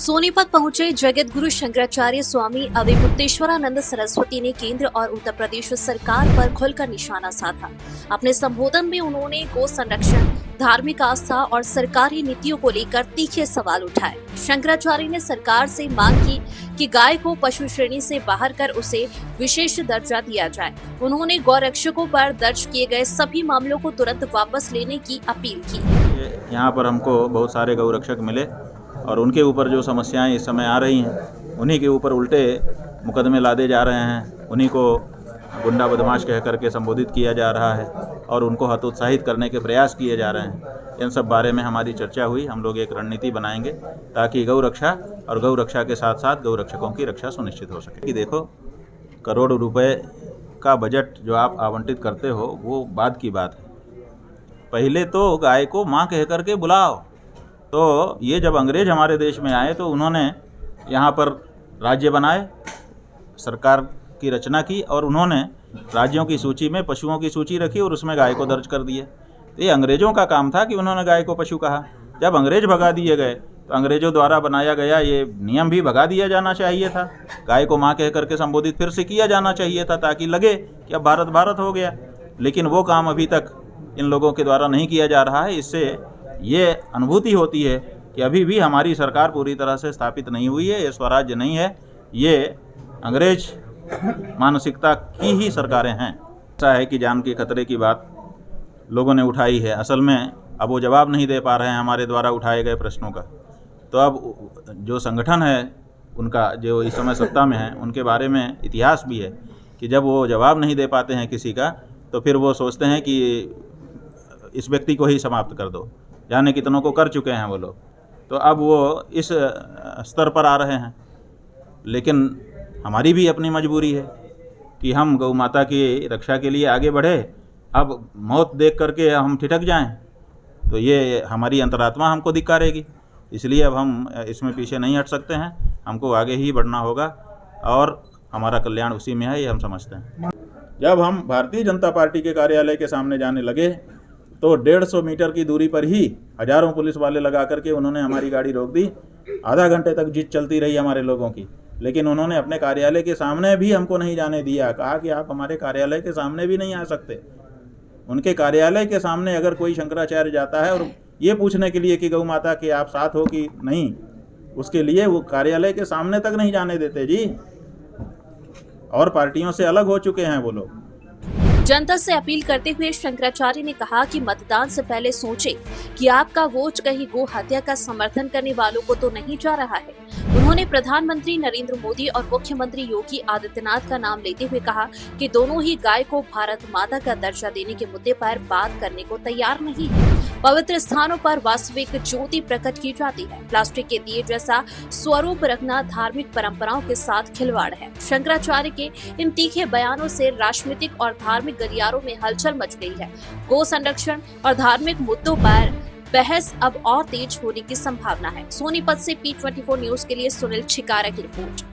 सोनीपत पहुंचे जगत गुरु शंकराचार्य स्वामी अविमुक्तेश्वरानंद सरस्वती ने केंद्र और उत्तर प्रदेश सरकार पर खुलकर निशाना साधा। अपने संबोधन में उन्होंने गौ संरक्षण, धार्मिक आस्था और सरकारी नीतियों को लेकर तीखे सवाल उठाए। शंकराचार्य ने सरकार से मांग की कि गाय को पशु श्रेणी से बाहर कर उसे विशेष दर्जा दिया जाए। उन्होंने गौरक्षकों पर दर्ज किए गए सभी मामलों को तुरंत वापस लेने की अपील की। यहाँ पर हमको बहुत सारे गौरक्षक मिले और उनके ऊपर जो समस्याएं इस समय आ रही हैं उन्हीं के ऊपर उल्टे मुकदमे लादे जा रहे हैं, उन्हीं को गुंडा बदमाश कह करके संबोधित किया जा रहा है और उनको हतोत्साहित करने के प्रयास किए जा रहे हैं। इन सब बारे में हमारी चर्चा हुई। हम लोग एक रणनीति बनाएंगे ताकि गौरक्षा और गौरक्षा के साथ साथ गौरक्षकों की रक्षा सुनिश्चित हो सके। कि देखो, करोड़ रुपए का बजट जो आप आवंटित करते हो वो बाद की बात है। पहले तो गाय को माँ कह करके बुलाओ। तो ये जब अंग्रेज हमारे देश में आए तो उन्होंने यहाँ पर राज्य बनाए, सरकार की रचना की और उन्होंने राज्यों की सूची में पशुओं की सूची रखी और उसमें गाय को दर्ज कर दिए। तो ये अंग्रेजों का काम था कि उन्होंने गाय को पशु कहा। जब अंग्रेज भगा दिए गए तो अंग्रेजों द्वारा बनाया गया ये नियम भी भगा दिया जाना चाहिए था। गाय को माँ कह करके संबोधित फिर से किया जाना चाहिए था ताकि लगे कि अब भारत भारत हो गया। लेकिन वो काम अभी तक इन लोगों के द्वारा नहीं किया जा रहा है। इससे ये अनुभूति होती है कि अभी भी हमारी सरकार पूरी तरह से स्थापित नहीं हुई है। ये स्वराज्य नहीं है, ये अंग्रेज मानसिकता की ही सरकारें हैं। ऐसा है कि जान के खतरे की बात लोगों ने उठाई है। असल में अब वो जवाब नहीं दे पा रहे हैं हमारे द्वारा उठाए गए प्रश्नों का। तो अब जो संगठन है उनका, जो इस समय सत्ता में है, उनके बारे में इतिहास भी है कि जब वो जवाब नहीं दे पाते हैं किसी का तो फिर वो सोचते हैं कि इस व्यक्ति को ही समाप्त कर दो। जाने कितनों को कर चुके हैं वो लोग। तो अब वो इस स्तर पर आ रहे हैं। लेकिन हमारी भी अपनी मजबूरी है कि हम गौ माता की रक्षा के लिए आगे बढ़े। अब मौत देख करके हम ठिठक जाएं तो ये हमारी अंतरात्मा हमको धिक्कारेगी। इसलिए अब हम इसमें पीछे नहीं हट सकते हैं, हमको आगे ही बढ़ना होगा और हमारा कल्याण उसी में है, ये हम समझते हैं। जब हम भारतीय जनता पार्टी के कार्यालय के सामने जाने लगे तो 150 मीटर की दूरी पर ही हजारों पुलिस वाले लगा करके उन्होंने हमारी गाड़ी रोक दी। आधा घंटे तक जिद चलती रही हमारे लोगों की, लेकिन उन्होंने अपने कार्यालय के सामने भी हमको नहीं जाने दिया। कहा कि आप हमारे कार्यालय के सामने भी नहीं आ सकते। उनके कार्यालय के सामने अगर कोई शंकराचार्य जाता है और ये पूछने के लिए कि गौ माता के आप साथ हो कि नहीं, उसके लिए वो कार्यालय के सामने तक नहीं जाने देते जी। और पार्टियों से अलग हो चुके हैं वो लोग। जनता से अपील करते हुए शंकराचार्य ने कहा कि मतदान से पहले सोचें कि आपका वोट कहीं गो हत्या का समर्थन करने वालों को तो नहीं जा रहा है। उन्होंने प्रधानमंत्री नरेंद्र मोदी और मुख्यमंत्री योगी आदित्यनाथ का नाम लेते हुए कहा कि दोनों ही गाय को भारत माता का दर्जा देने के मुद्दे पर बात करने को तैयार नहीं है। पवित्र स्थानों पर वास्तविक ज्योति प्रकट की जाती है। प्लास्टिक के दिए जैसा स्वरूप रखना धार्मिक परंपराओं के साथ खिलवाड़ है। शंकराचार्य के इन तीखे बयानों से राजनीतिक और धार्मिक गलियारों में हलचल मच गई है। गौ संरक्षण और धार्मिक मुद्दों पर बहस अब और तेज होने की संभावना है। सोनीपत से P24 न्यूज के लिए सुनील छिकारा की रिपोर्ट।